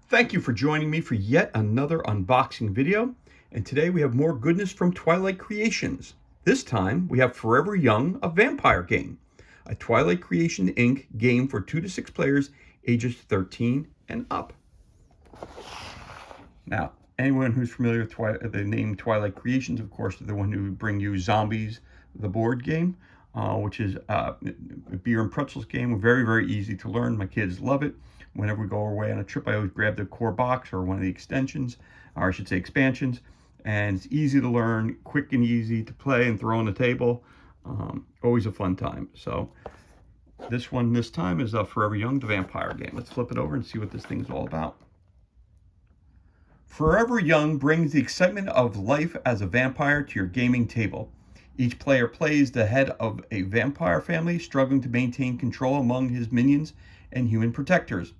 Thank you for joining me for yet another unboxing video. And today we have more goodness from Twilight Creations. This time we have Forever Young, a vampire game. A Twilight Creation Inc. game for 2 to 6 players ages 13 and up. Now, anyone who's familiar with the name Twilight Creations, of course, they're the one who bring you Zombies, the board game, which is a beer and pretzels game. Very, very easy to learn. My kids love it. Whenever we go away on a trip, I always grab the core box or one of the extensions, or I should say expansions. And it's easy to learn, quick and easy to play and throw on the table. Always a fun time. So this one this time is Forever Young, the vampire game. Let's flip it over and see what this thing's all about. Forever Young brings the excitement of life as a vampire to your gaming table. Each player plays the head of a vampire family, struggling to maintain control among his minions and human protectors.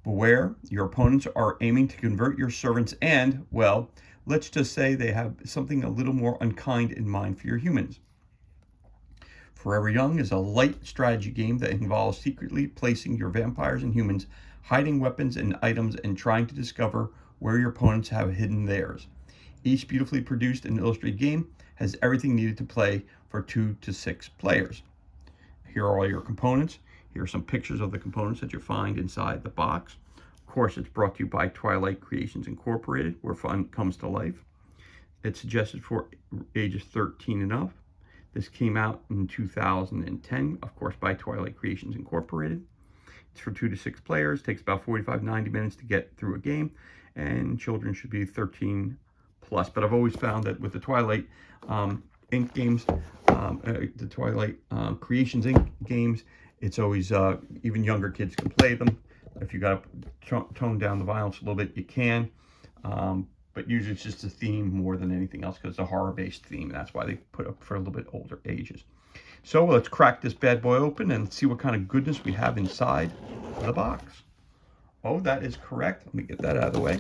Beware, your opponents are aiming to convert your servants and, well, let's just say they have something a little more unkind in mind for your humans. Forever Young is a light strategy game that involves secretly placing your vampires and humans, hiding weapons and items, and trying to discover where your opponents have hidden theirs. Each beautifully produced and illustrated game has everything needed to play for 2 to 6 players. Here are all your components. Here are some pictures of the components that you find inside the box. Of course, it's brought to you by Twilight Creations Incorporated, where fun comes to life. It's suggested for ages 13 and up. This came out in 2010, of course, by Twilight Creations Incorporated. It's for 2 to 6 players. It takes about 45-90 minutes to get through a game, and children should be 13 plus. But I've always found that with the Twilight Inc. games, the Twilight Creations Inc. games, it's always, even younger kids can play them. If you got to tone down the violence a little bit, you can. But usually it's just a theme more than anything else because it's a horror-based theme. That's why they put up for a little bit older ages. So let's crack this bad boy open and see what kind of goodness we have inside the box. Oh, that is correct. Let me get that out of the way.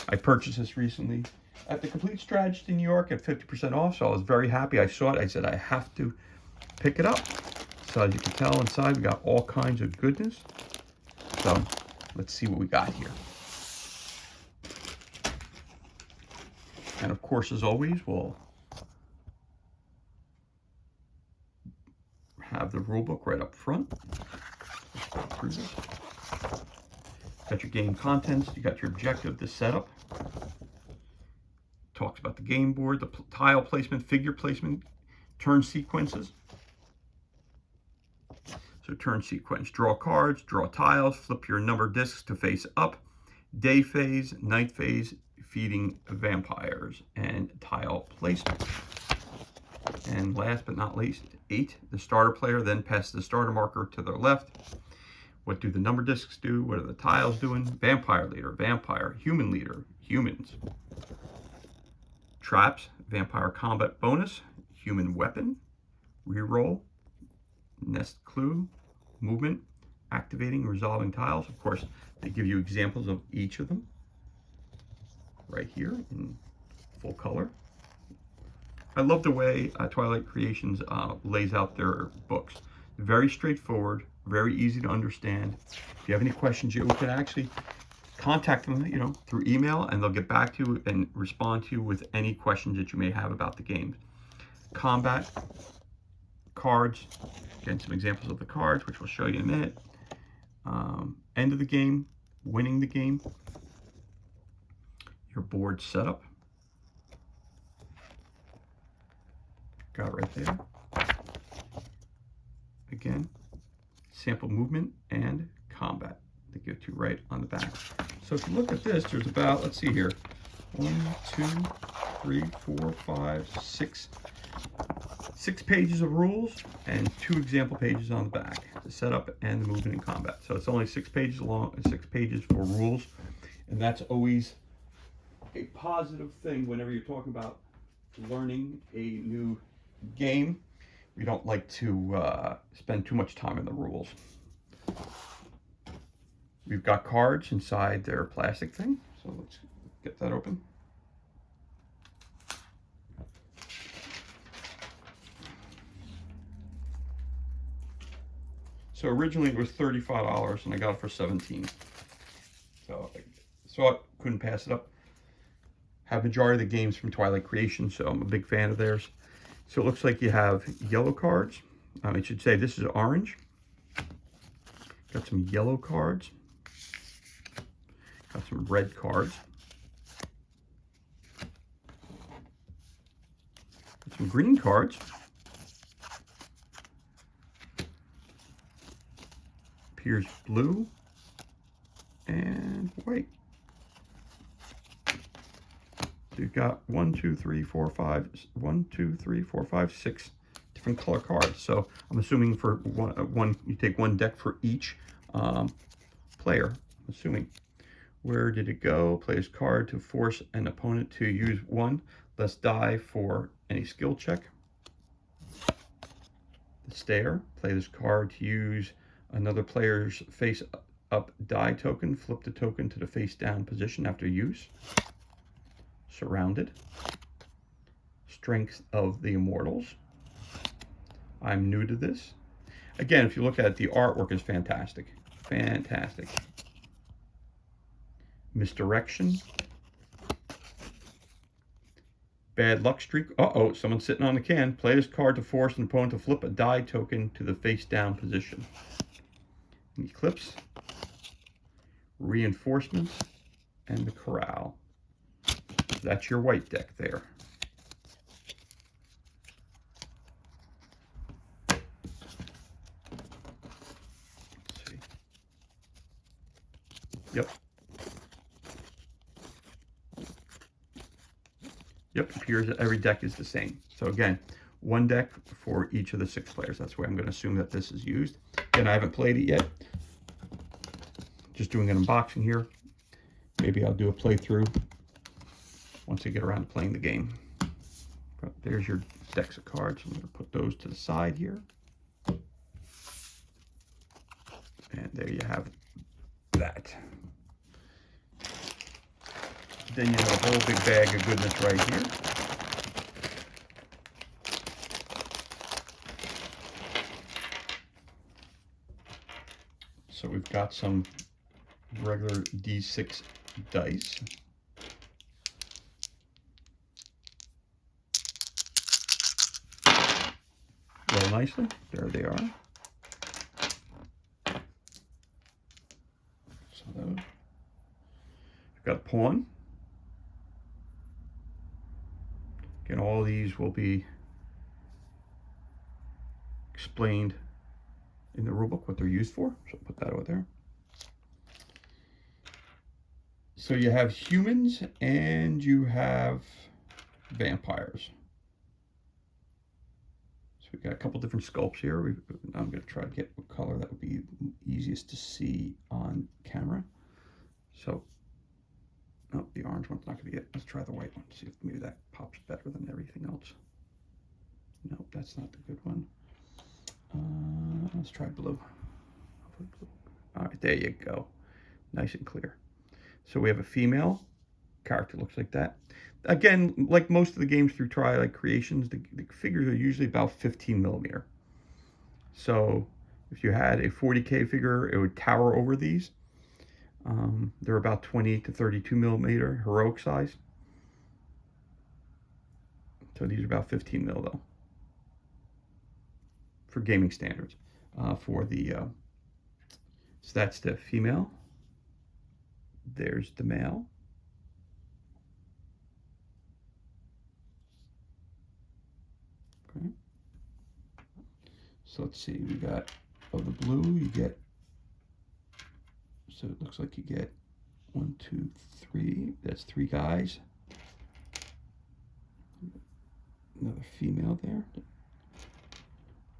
I purchased this recently at the Complete Strategist in New York at 50% off, so I was very happy. I saw it. I said, I have to pick it up. So as you can tell inside, we got all kinds of goodness. So let's see what we got here. And of course, as always, we'll have the rule book right up front. Let's go through this. Got your game contents. You got your objective, the setup. Talks about the game board, the tile placement, figure placement, turn sequences. So turn sequence, draw cards, draw tiles, flip your number discs to face up, day phase, night phase, feeding vampires, and tile placement. And last but not least, 8, the starter player then passes the starter marker to their left. What do the number discs do? What are the tiles doing? Vampire leader, vampire, human leader, humans. Traps, vampire combat bonus, human weapon, reroll, nest clue, movement, activating, resolving tiles. Of course, they give you examples of each of them right here in full color. I love the way Twilight Creations lays out their books. Very straightforward, very easy to understand. If you have any questions, you can actually contact them, through email, and they'll get back to you and respond to you with any questions that you may have about the games. Combat, cards, again, some examples of the cards, which we'll show you in a minute. End of the game, winning the game, your board setup. Got right there. Again, sample movement and combat. They go to right on the back. So if you look at this, there's about, let's see here, 1, 2, 3, 4, 5, 6 pages of rules and 2 example pages on the back, the setup and the movement and combat. So it's only 6 pages long, 6 pages for rules, and that's always a positive thing whenever you're talking about learning a new game. We don't like to spend too much time in the rules. We've got cards inside their plastic thing, so let's get that open. So originally it was $35 and I got it for $17. So saw it, couldn't pass it up. Have majority of the games from Twilight Creation, so I'm a big fan of theirs. So it looks like you have yellow cards. I should say this is orange. Got some yellow cards. Got some red cards. Got some green cards. Appears blue and white. So you've got 6 different color cards. So I'm assuming for one you take one deck for each player. I'm assuming. Where did it go? Play this card to force an opponent to use one less die for any skill check. The Stare. Play this card to use another player's face up die token. Flip the token to the face down position after use. Surrounded. Strength of the Immortals. I'm new to this. Again, if you look at it, the artwork is fantastic. Fantastic. Misdirection. Bad luck streak. Uh-oh, someone's sitting on the can. Play this card to force an opponent to flip a die token to the face down position. Eclipse. Reinforcement. And the Corral. That's your white deck there. Let's see. Yep. Yep, appears that every deck is the same. So again, one deck for each of the 6 players. That's why I'm going to assume that this is used. Again, I haven't played it yet. Just doing an unboxing here. Maybe I'll do a playthrough once I get around to playing the game. But there's your decks of cards. I'm going to put those to the side here. And there you have that. Then you have a whole big bag of goodness right here. So we've got some regular D6 dice. Roll nicely. There they are. So those. We've got a pawn. Again, all these will be explained in the rulebook what they're used for. So I'll put that over there. So you have humans and you have vampires. So we've got a couple different sculpts here. I'm going to try to get a color that would be easiest to see on camera. So, no, the orange one's not going to be it. Let's try the white one. See if maybe that pops better than everything else. Nope, that's not the good one. Let's try blue. All right, there you go. Nice and clear. So we have a female character, looks like that. Again, like most of the games through Twilight Creations, the figures are usually about 15 millimeter. So if you had a 40K figure, it would tower over these. They're about 28 to 32 millimeter heroic size. So these are about 15 mil though, for gaming standards. So that's the female. There's the male. Okay. So let's see, we got, of the blue, you get, so it looks like you get 1, 2, 3, that's 3 guys. Another female there.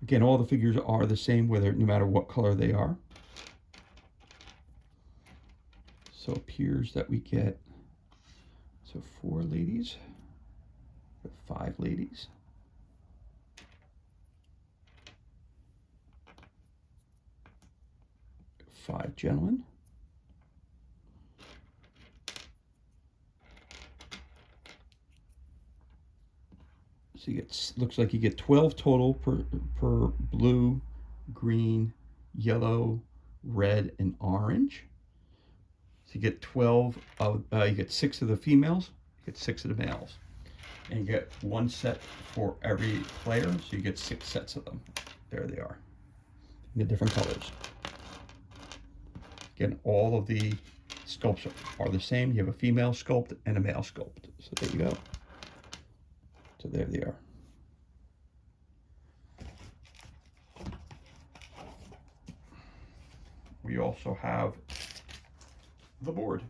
Again, all the figures are the same, no matter what color they are. So it appears that we get, so 4 ladies, 5 ladies. 5 gentlemen. So you get, looks like you get 12 total per blue, green, yellow, red, and orange. you get 12 of, you get 6 of the females, you get 6 of the males. And you get 1 set for every player, so you get 6 sets of them. There they are, in the different colors. Again, all of the sculpts are the same. You have a female sculpt and a male sculpt. So there you go. So there they are. We also have the board.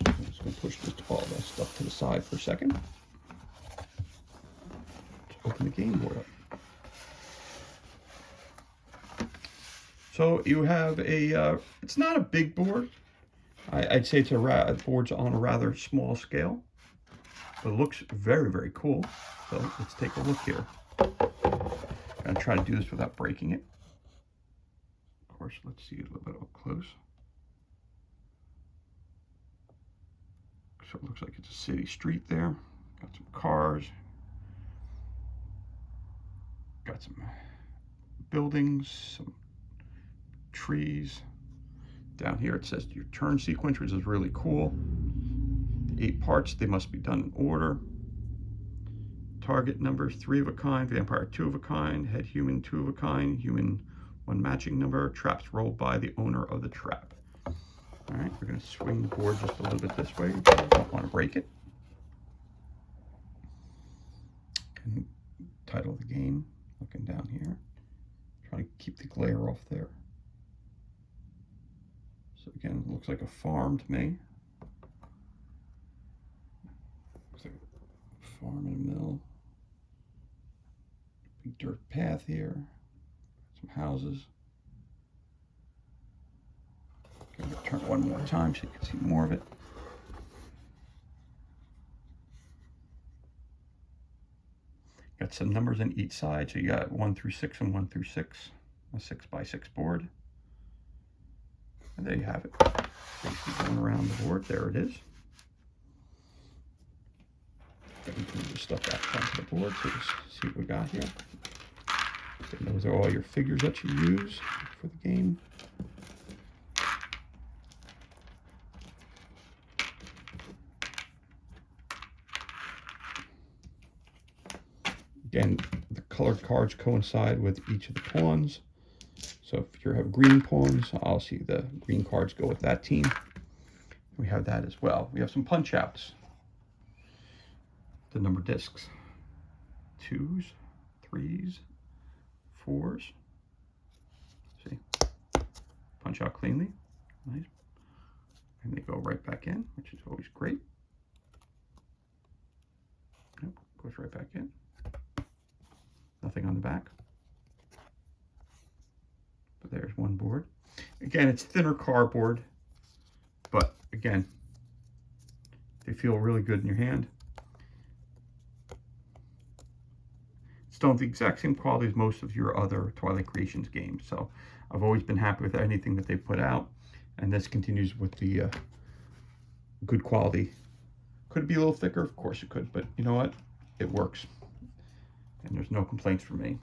So I'm just going to push all that stuff to the side for a second. Let's open the game board up. So you have a, it's not a big board. I'd say it's a board's on a rather small scale, but it looks very, very cool. So let's take a look here. I'm going to try to do this without breaking it. Of course, let's see a little bit up close. So it looks like it's a city street there. Got some cars. Got some buildings, some trees. Down here it says your turn sequence, which is really cool. The 8 parts, they must be done in order. Target numbers, 3 of a kind, vampire 2 of a kind, head human 2 of a kind, human 1 matching number, traps rolled by the owner of the trap. All right, we're going to swing the board just a little bit this way. I don't want to break it. And title of the game, looking down here. Trying to keep the glare off there. So again, it looks like a farm to me. Looks like a farm and a mill. Big dirt path here. Some houses. I'm going to turn it one more time so you can see more of it. Got some numbers on each side, so you got 1 through 6 and 1 through 6. A 6x6 board. And there you have it. Basically going around the board. There it is. Then we can move the stuff back onto the board so you see what we got here. And those are all your figures that you use for the game. Again, the colored cards coincide with each of the pawns. So if you have green pawns, I'll see the green cards go with that team. We have that as well. We have some punch outs. The number discs. 2s, 3s, 4s. See? Punch out cleanly. Nice. And they go right back in, which is always great. Yep, goes right back in. Nothing on the back. But there's one board. Again, it's thinner cardboard, but again, they feel really good in your hand. Still have the exact same quality as most of your other Twilight Creations games. So I've always been happy with anything that they put out, and this continues with the good quality. Could it be a little thicker? Of course it could, but you know what? It works. And there's no complaints from me.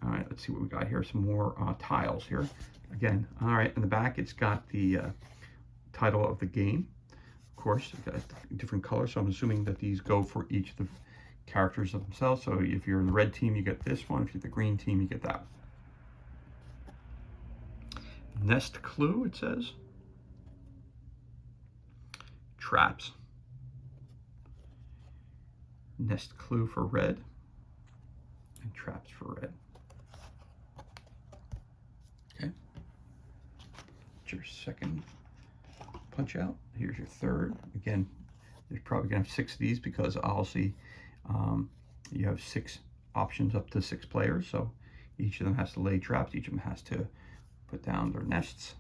All right, let's see what we got here. Some more tiles here. Again, all right, in the back, it's got the title of the game. Of course, it's got different colors, so I'm assuming that these go for each of the characters of themselves. So if you're in the red team, you get this one. If you're the green team, you get that one. Nest clue, it says. Traps. Nest clue for red. And traps for red. Okay. That's your second punch out. Here's your third. Again, there's probably gonna have 6 of these because I'll see you have 6 options up to 6 players. So each of them has to lay traps. Each of them has to put down their nests.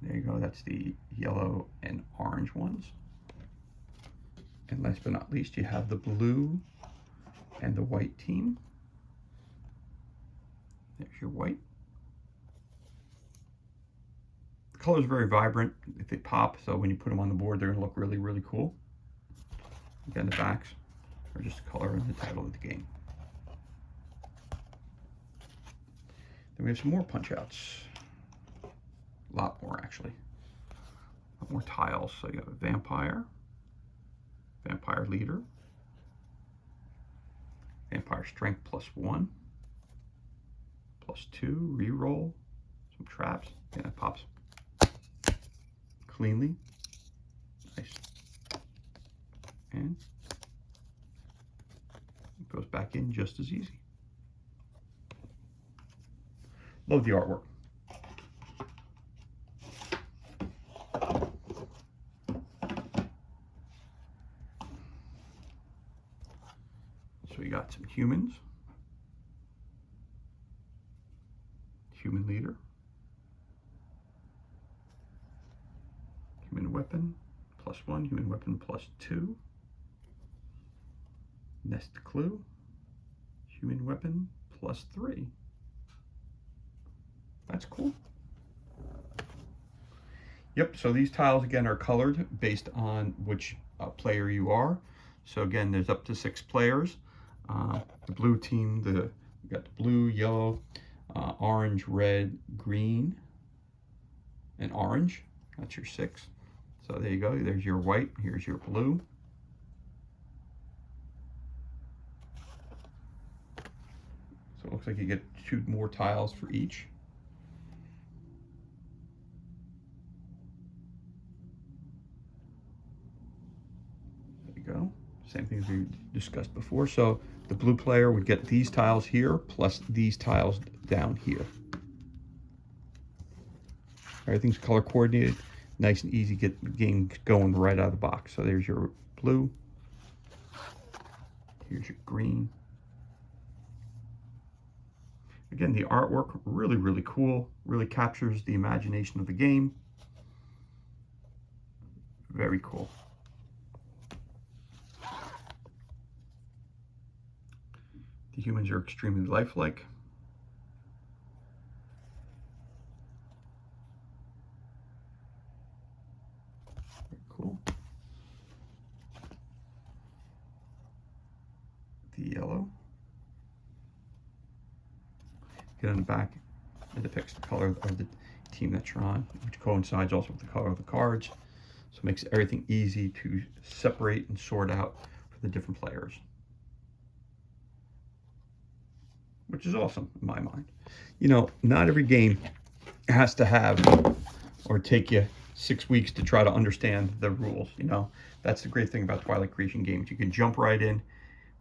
There you go. That's the yellow and orange ones. And last but not least, you have the blue and the white team. There's your white. The colors are very vibrant. If they pop, so when you put them on the board, they're going to look really, really cool. Again, the backs are just the color and the title of the game. Then we have some more punch outs. A lot more, actually. More tiles. So you have a vampire, vampire leader, vampire strength +1, +2, reroll, some traps. Yeah, it pops cleanly. Nice. And it goes back in just as easy. Love the artwork. So we got some humans, human leader, human weapon +1, human weapon +2, nest clue, human weapon +3. That's cool. Yep, so these tiles again are colored based on which player you are. So again, there's up to 6 players. The blue team, we got the blue, yellow, orange, red, green, and orange. That's your 6. So there you go. There's your white. Here's your blue. So it looks like you get 2 more tiles for each. Go. Same thing as we discussed before. So the blue player would get these tiles here plus these tiles down here. Everything's color coordinated, nice and easy, get the game going right out of the box. So there's your blue, here's your green. Again, the artwork really cool, really captures the imagination of the game. Very cool. The humans are extremely lifelike. Very cool. The yellow. Get on the back, it depicts the color of the team that you're on, which coincides also with the color of the cards. So it makes everything easy to separate and sort out for the different players, which is awesome in my mind. You know, not every game has to have or take you 6 weeks to try to understand the rules. You know, that's the great thing about Twilight Creation games. You can jump right in,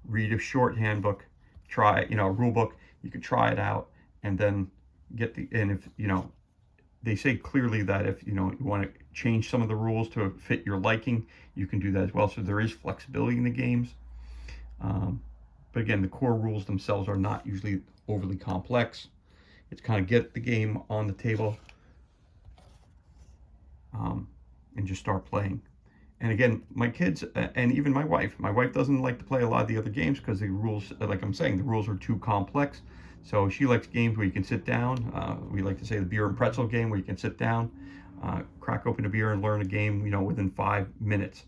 read a short handbook, try, you know, a rule book. You can try it out and then get the, and if, you know, they say clearly that if, you know, you want to change some of the rules to fit your liking, you can do that as well. So there is flexibility in the games. But again, the core rules themselves are not usually overly complex. It's kind of get the game on the table and just start playing. And again, my kids and even my wife doesn't like to play a lot of the other games because the rules, like I'm saying, the rules are too complex. So she likes games where you can sit down. We like to say the beer and pretzel game where you can sit down, crack open a beer and learn a game, you know, within 5 minutes.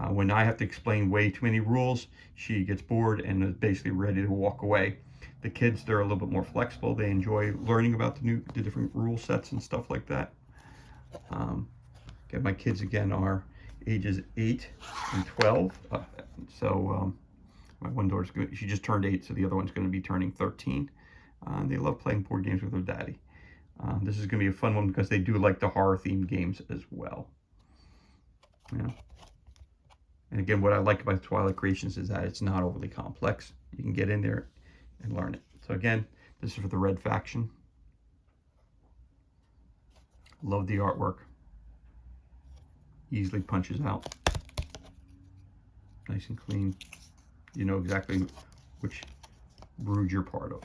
When I have to explain way too many rules, she gets bored and is basically ready to walk away. The kids, they're a little bit more flexible. They enjoy learning about the different rule sets and stuff like that. Again, my kids again are ages 8 and 12. My one daughter's good. She just turned 8, so the other one's going to be turning 13. They love playing board games with their daddy. This is going to be a fun one because they do like the horror-themed games as well. Yeah. And again, what I like about Twilight Creations is that it's not overly complex. You can get in there and learn it. So again, this is for the red faction. Love the artwork. Easily punches out. Nice and clean. You know exactly which brood you're part of.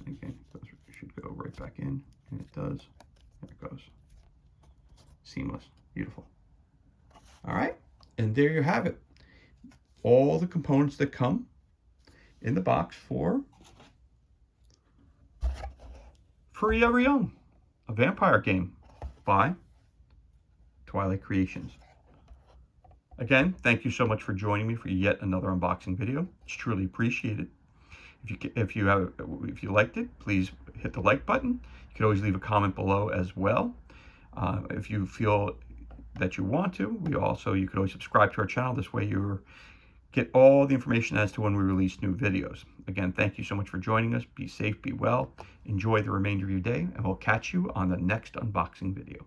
Again, it should go right back in, and it does. There it goes. Seamless. Beautiful. All right, and there you have it. All the components that come in the box for Free Every Young, a vampire game by Twilight Creations. Again, thank you so much for joining me for yet another unboxing video. It's truly appreciated. If you liked it, please hit the like button. You can always leave a comment below as well. If you feel that you want to, you could always subscribe to our channel. This way you get all the information as to when we release new videos. Again, thank you so much for joining us. Be safe, be well, enjoy the remainder of your day, and we'll catch you on the next unboxing video.